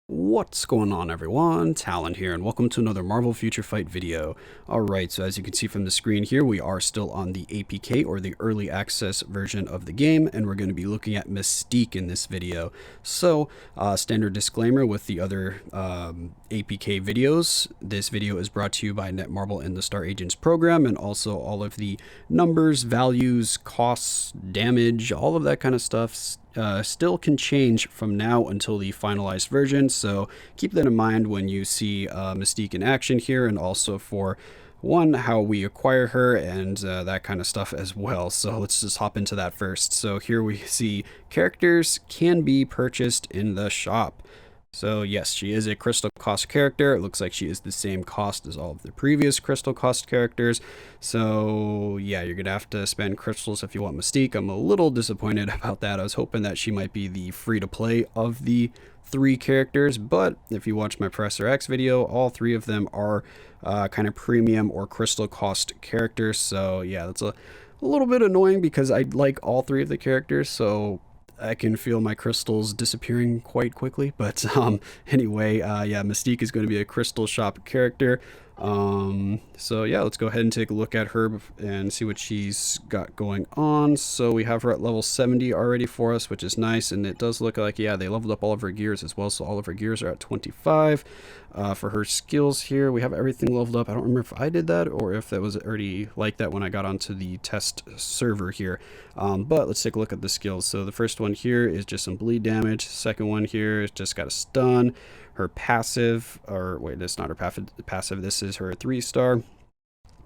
What's going on, everyone? Talen here, and welcome to another Marvel Future Fight video. Alright, so as you can see from the screen here, we are still on the APK, or the Early Access version of the game, and we're going to be looking at Mystique in this video. So, standard disclaimer with the other APK videos, this video is brought to you by Netmarble and the Star Agents program, and also all of the numbers, values, costs, damage, all of that kind of stuff still can change from now until the finalized version, so keep that in mind when you see Mystique in action here, and also for how we acquire her and that kind of stuff as well. So let's just hop into that first. So here we see characters can be purchased in the shop. So yes, she is a crystal cost character. It looks like she is the same cost as all of the previous crystal cost characters. So yeah, you're gonna have to spend crystals if you want Mystique. I'm a little disappointed about that. I was hoping that she might be the free to play of the three characters, but if you watch my Professor X video, all three of them are kind of premium or crystal cost characters. So yeah, that's a little bit annoying because I like all three of the characters, so I can feel my crystals disappearing quite quickly. But anyway, yeah, Mystique is going to be a crystal shop character. So yeah, let's go ahead and take a look at her and see what she's got going on. So we have her at level 70 already for us, which is nice, and it does look like, yeah, they leveled up all of her gears as well, so all of her gears are at 25. For her skills here, we have everything leveled up. I don't remember if I did that or if that was already like that when I got onto the test server here. But let's take a look at the skills. So the first one here is just some bleed damage. Second one here is just got a stun. Her passive, or wait, that's not her passive, this is her 3-star.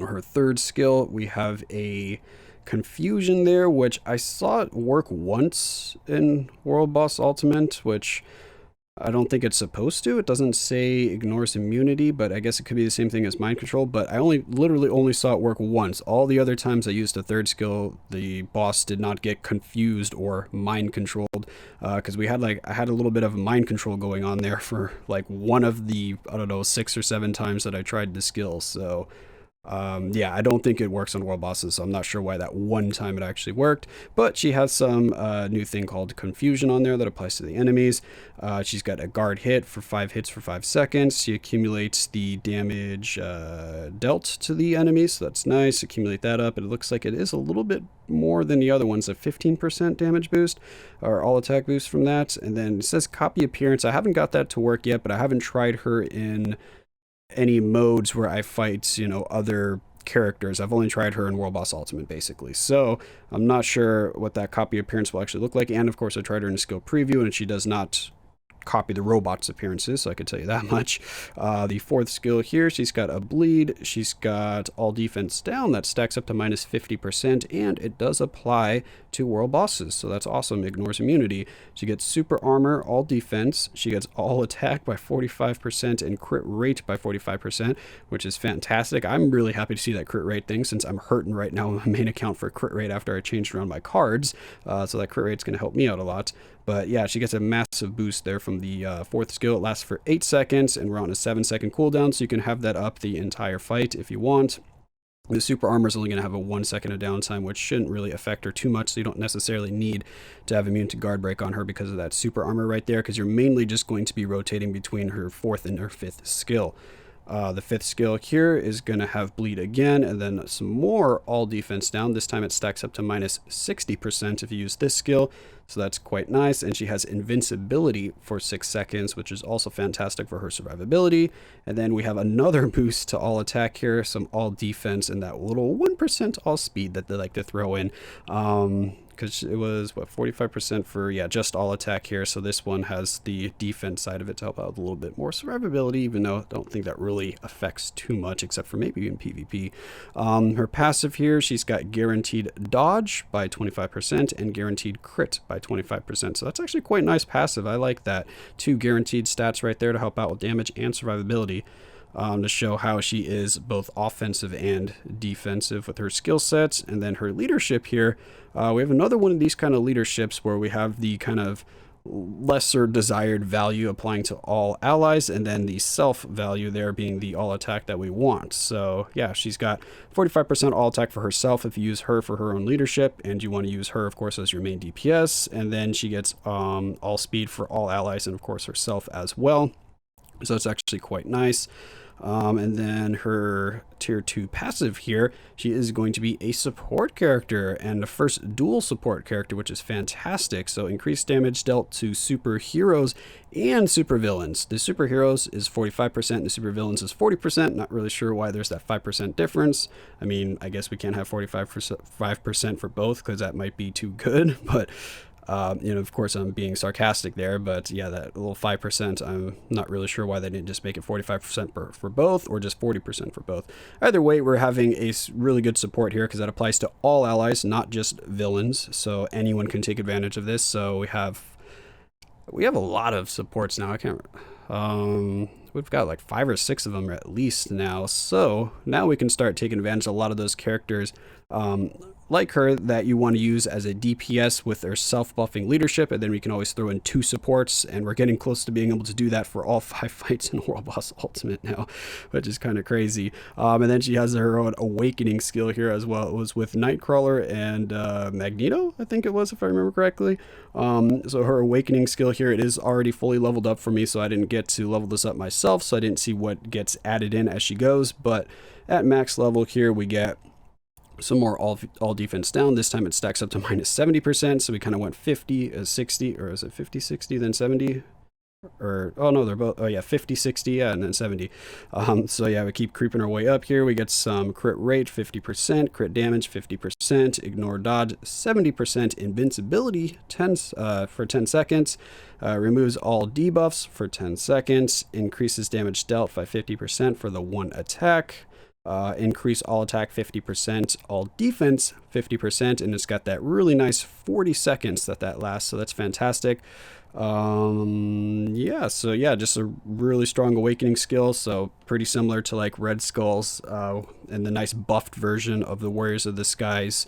Her third skill, we have a confusion there, which I saw it work once in World Boss Ultimate, which I don't think it's supposed to. It doesn't say ignores immunity, but I guess it could be the same thing as mind control. But I literally only saw it work once. All the other times I used a third skill, the boss did not get confused or mind controlled. Because I had a little bit of mind control going on there for like one of the, I don't know, 6 or 7 times that I tried the skill. So yeah, I don't think it works on world bosses, so I'm not sure why that one time it actually worked. But she has some new thing called confusion on there that applies to the enemies. She's got a guard hit for 5 hits for 5 seconds. She accumulates the damage dealt to the enemies, so that's nice. Accumulate that up. It looks like it is a little bit more than the other ones, a 15% damage boost or all attack boost from that. And then it says copy appearance. I haven't got that to work yet, but I haven't tried her in any modes where I fight, you know, other characters. I've only tried her in World Boss Ultimate, basically. So I'm not sure what that copy appearance will actually look like. And of course, I tried her in a skill preview, and she does not copy the robot's appearances, so I can tell you that much. The fourth skill here, she's got a bleed, she's got all defense down, that stacks up to minus 50%, and it does apply to world bosses, so that's awesome. Ignores immunity. She gets super armor, all defense, she gets all attack by 45% and crit rate by 45%, which is fantastic. I'm really happy to see that crit rate thing, since I'm hurting right now on my main account for crit rate after I changed around my cards, so that crit rate's going to help me out a lot. But yeah, she gets a massive boost there from the fourth skill. It lasts for 8 seconds, and we're on a 7-second cooldown, so you can have that up the entire fight if you want. The super armor is only going to have a 1 second of downtime, which shouldn't really affect her too much, so you don't necessarily need to have immune to guard break on her because of that super armor right there, because you're mainly just going to be rotating between her 4th and her 5th skill. The 5th skill here is going to have bleed again, and then some more all defense down. This time it stacks up to minus 60% if you use this skill, so that's quite nice. And she has invincibility for 6 seconds, which is also fantastic for her survivability. And then we have another boost to all attack here, some all defense, and that little 1% all speed that they like to throw in. Because it was, what, 45% for, yeah, just all attack here. So this one has the defense side of it to help out with a little bit more survivability, even though I don't think that really affects too much, except for maybe in PvP. Her passive here, she's got guaranteed dodge by 25% and guaranteed crit by 25%. So that's actually quite nice passive. I like that. 2 guaranteed stats right there to help out with damage and survivability. To show how she is both offensive and defensive with her skill sets. And then her leadership here, we have another one of these kind of leaderships where we have the kind of lesser desired value applying to all allies, and then the self value there being the all attack that we want. So yeah, she's got 45% all attack for herself if you use her for her own leadership, and you want to use her of course as your main DPS, and then she gets all speed for all allies and of course herself as well. So it's actually quite nice. And then her tier 2 passive here, she is going to be a support character and the first dual support character, which is fantastic. So increased damage dealt to superheroes and supervillains. The superheroes is 45% and the supervillains is 40%. Not really sure why there's that 5% difference. I mean, I guess we can't have 45% for both because that might be too good, but you know, of course, I'm being sarcastic there, but yeah, that little 5%, I'm not really sure why they didn't just make it 45% for both or just 40% for both. Either way, we're having a really good support here because that applies to all allies, not just villains. So anyone can take advantage of this. So we have a lot of supports now. I can't. We've got like 5 or 6 of them at least now. So now we can start taking advantage of a lot of those characters. Like her that you want to use as a DPS with their self-buffing leadership, and then we can always throw in 2 supports, and we're getting close to being able to do that for all 5 fights in World Boss Ultimate now, which is kind of crazy. And then she has her own awakening skill here as well. It was with Nightcrawler and Magneto, I think it was, if I remember correctly. So her awakening skill here, it is already fully leveled up for me, so I didn't get to level this up myself, so I didn't see what gets added in as she goes, but at max level here we get some more all defense down. This time it stacks up to minus 70%, so we kind of went 50 60, or is it 50 60 then 70, or oh no, they're both, oh yeah, 50 60, yeah, and then 70. So yeah, we keep creeping our way up here. We get some crit rate 50%, crit damage 50%, ignore dodge 70%, invincibility for 10 seconds, removes all debuffs for 10 seconds, increases damage dealt by 50% for the 1 attack. Increase all attack 50%, all defense 50%, and it's got that really nice 40 seconds that lasts, so that's fantastic. Yeah, so yeah, just a really strong awakening skill, so pretty similar to like Red Skull's and the nice buffed version of the Warriors of the Skies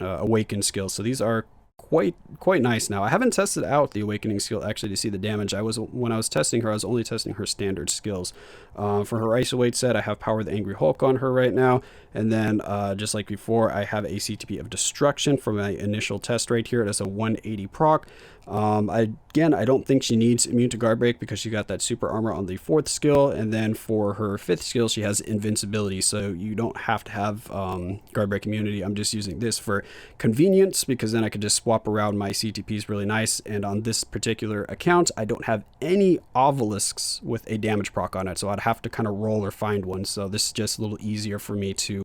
awakened skills. So these are quite nice now. I haven't tested out the awakening skill actually to see the damage. When I was testing her, I was only testing her standard skills. For her isolate set, I have Power the Angry Hulk on her right now, and then just like before, I have a Ctp of Destruction for my initial test right here. It has a 180 proc. Again, I don't think she needs immune to guard break because she got that super armor on the 4th skill, and then for her 5th skill she has invincibility, so you don't have to have guard break immunity. I'm just using this for convenience because then I could just swap around my CTPs really nice, and on this particular account I don't have any obelisks with a damage proc on it, so I'd have to kind of roll or find one, so this is just a little easier for me to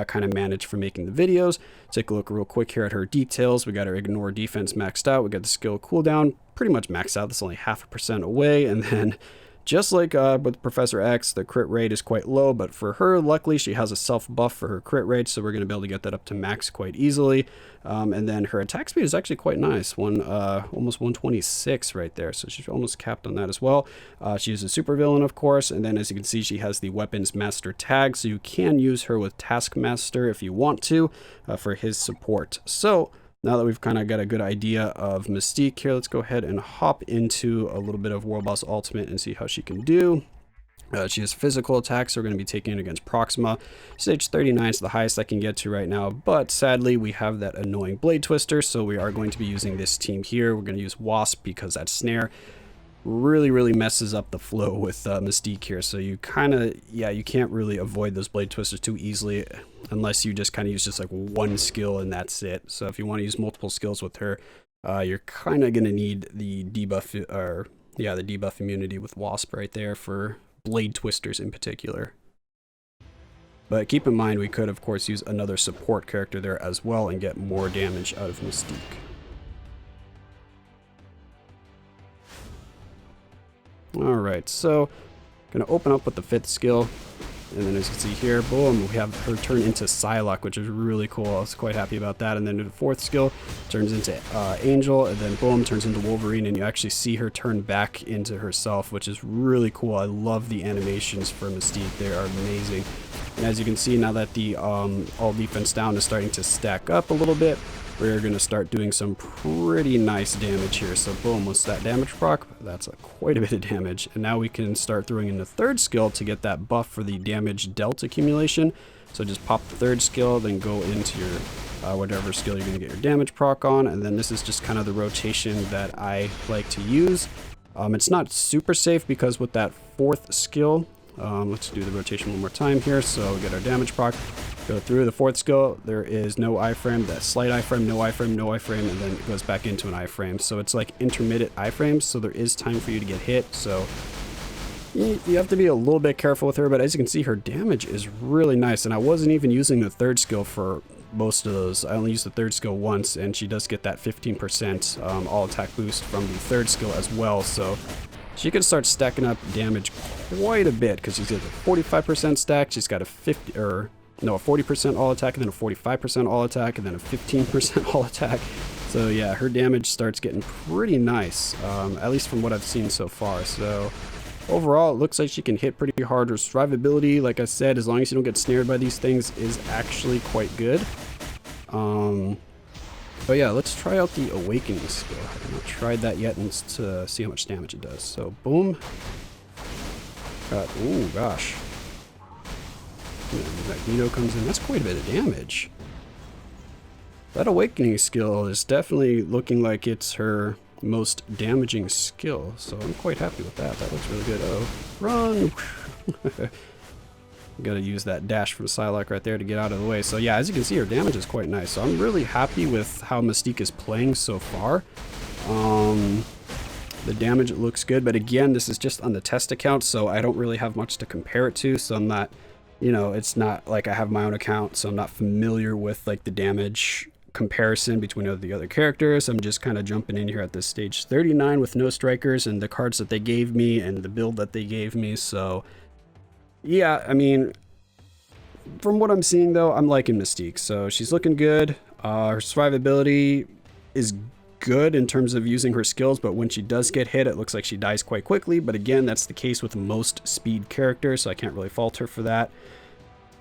kind of manage for making the videos. Take a look real quick here at her details. We got her ignore defense maxed out. We got the skill cooldown pretty much maxed out. That's only 0.5% away, and then just like with Professor X, the crit rate is quite low, but for her, luckily, she has a self buff for her crit rate, so we're going to be able to get that up to max quite easily. And then her attack speed is actually quite nice, almost 126 right there, so she's almost capped on that as well. She is a supervillain, of course, and then as you can see, she has the Weapons Master tag, so you can use her with Taskmaster if you want to for his support. So now that we've kind of got a good idea of Mystique here, let's go ahead and hop into a little bit of World Boss Ultimate and see how she can do. She has physical attacks, so we're going to be taking it against Proxima. Stage 39 is the highest I can get to right now, but sadly we have that annoying Blade Twister, so we are going to be using this team here. We're going to use Wasp because that snare really messes up the flow with Mystique here, so you kind of, yeah, you can't really avoid those Blade Twisters too easily unless you just kind of use just like one skill and that's it. So if you want to use multiple skills with her, you're kind of going to need the debuff, or yeah, the debuff immunity with Wasp right there for Blade Twisters in particular. But keep in mind, we could of course use another support character there as well and get more damage out of Mystique. Alright, so gonna open up with the 5th skill, and then as you can see here, boom, we have her turn into Psylocke, which is really cool. I was quite happy about that. And then the 4th skill turns into Angel, and then boom, turns into Wolverine, and you actually see her turn back into herself, which is really cool. I love the animations for Mystique. They are amazing. And as you can see, now that the all defense down is starting to stack up a little bit, we're going to start doing some pretty nice damage here. So boom, what's that damage proc? That's quite a bit of damage. And now we can start throwing in the third skill to get that buff for the damage dealt accumulation. So just pop the third skill, then go into your whatever skill you're going to get your damage proc on. And then this is just kind of the rotation that I like to use. It's not super safe because with that fourth skill, let's do the rotation one more time here. So we get our damage proc, go through the fourth skill. There is no iframe, that slight iframe, no iframe, no iframe, and then it goes back into an iframe. So it's like intermittent iframes. So there is time for you to get hit. So you have to be a little bit careful with her, but as you can see, her damage is really nice. And I wasn't even using the third skill for most of those. I only used the third skill once, and she does get that 15% all attack boost from the third skill as well. So she can start stacking up damage quite a bit because she's got a 45% stack. She's got a 40% all attack, and then a 45% all attack, and then a 15% all attack. So yeah, her damage starts getting pretty nice, at least from what I've seen so far. So overall, it looks like she can hit pretty hard. Her survivability, like I said, as long as you don't get snared by these things, is actually quite good. But yeah, let's try out the Awakening skill. I have not tried that yet, and to see how much damage it does. So boom. Oh gosh. Magneto comes in. That's quite a bit of damage. That Awakening skill is definitely looking like it's her most damaging skill, so I'm quite happy with that. That looks really good. Oh, run! Gotta use that dash from Psylocke right there to get out of the way. So yeah, as you can see, her damage is quite nice. So I'm really happy with how Mystique is playing so far. The damage looks good, but again, this is just on the test account, so I don't really have much to compare it to. So I'm not, you know, it's not like I have my own account, so I'm not familiar with like the damage comparison between the other characters. I'm just kind of jumping in here at this stage 39 with no strikers and the cards that they gave me and the build that they gave me. So yeah, I mean, from what I'm seeing though, I'm liking Mystique. So she's looking good. Her survivability is good in terms of using her skills, but when she does get hit, it looks like she dies quite quickly. But again, that's the case with most speed characters, so I can't really fault her for that.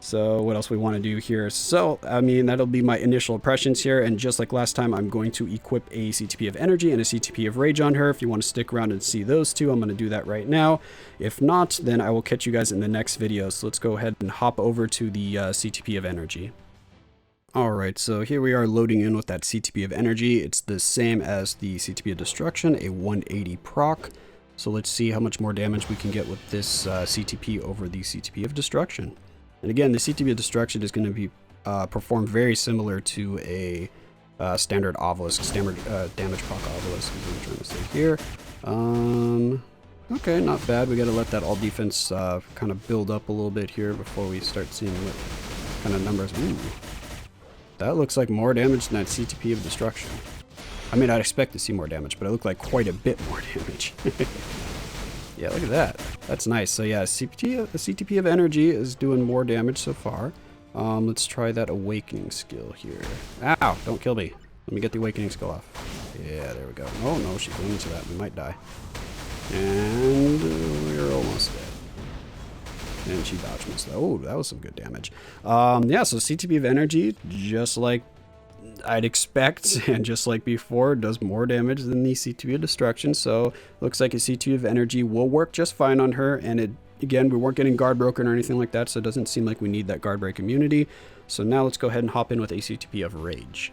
So what else we want to do here? So, I mean, that'll be my initial impressions here. And just like last time, I'm going to equip a Ctp of Energy and a Ctp of Rage on her. If you want to stick around and see those two, I'm going to do that right now. If not, then I will catch you guys in the next video. So let's go ahead and hop over to the Ctp of Energy. Alright, so here we are loading in with that Ctp of Energy. It's the same as the Ctp of Destruction, a 180 proc. So let's see how much more damage we can get with this Ctp over the Ctp of Destruction. And again, the Ctp of Destruction is going to be performed very similar to a standard obelisk, standard damage proc obelisk is what I'm trying to say here. Okay, not bad. We got to let that all defense kind of build up a little bit here before we start seeing what kind of numbers. Ooh, that looks like more damage than that Ctp of Destruction. I mean, I'd expect to see more damage, but it looked like quite a bit more damage. Yeah, look at that. That's nice. So yeah, Ctp of Energy is doing more damage so far. Let's try that Awakening skill here. Ow! Don't kill me. Let me get the Awakening skill off. Yeah, there we go. Oh no, she's going into that. We might die. And we're almost dead. And she dodged missed. Oh, that was some good damage. Yeah, so Ctp of Energy, just like I'd expect, and just like before, does more damage than the Ctp of Destruction. So looks like a Ctp of Energy will work just fine on her. And it, again, we weren't getting guard broken or anything like that, so it doesn't seem like we need that guard break immunity. So now let's go ahead and hop in with a Ctp of Rage.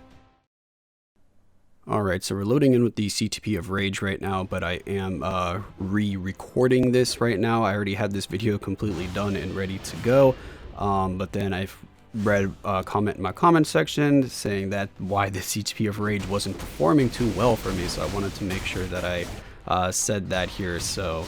Alright, so we're loading in with the Ctp of Rage right now, but I am re-recording this right now. I already had this video completely done and ready to go, but then I've read a comment in my comment section saying that why the Ctp of Rage wasn't performing too well for me, so I wanted to make sure that I said that here. So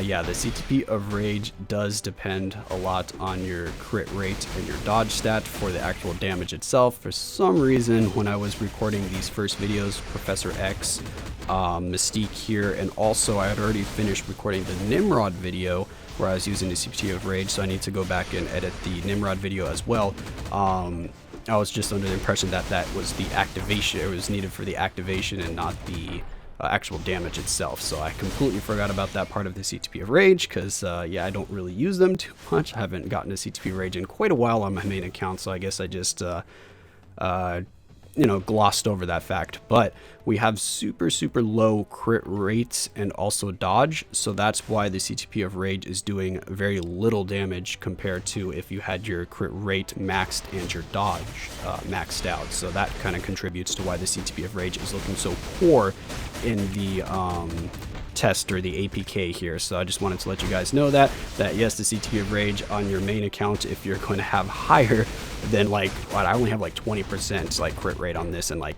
yeah, the Ctp of Rage does depend a lot on your crit rate and your dodge stat for the actual damage itself. For some reason, when I was recording these first videos, Professor X, Mystique here, and also I had already finished recording the Nimrod video where I was using the Ctp of Rage, so I need to go back and edit the Nimrod video as well. I was just under the impression that that was the activation, it was needed for the activation and not the actual damage itself. So I completely forgot about that part of the Ctp of Rage because, yeah, I don't really use them too much. I haven't gotten a Ctp of Rage in quite a while on my main account, so I guess I just you know, glossed over that fact, but we have super low crit rates and also dodge, so that's why the Ctp of Rage is doing very little damage compared to if you had your crit rate maxed and your dodge maxed out. So that kind of contributes to why the Ctp of Rage is looking so poor in the test or the APK here. So I just wanted to let you guys know that yes, the Ctp of Rage on your main account, if you're going to have higher than like what, I only have like 20% like crit rate on this and like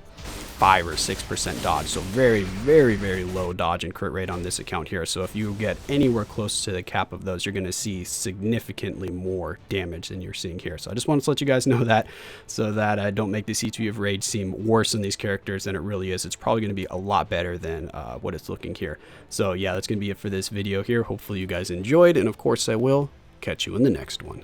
5 or 6% dodge, so very low dodge and crit rate on this account here. So if you get anywhere close to the cap of those, you're going to see significantly more damage than you're seeing here. So I just wanted to let you guys know that, so that I don't make the Ctp of Rage seem worse in these characters than it really is. It's probably going to be a lot better than what it's looking here. So yeah, that's going to be it for this video here. Hopefully you guys enjoyed, and of course I will catch you in the next one.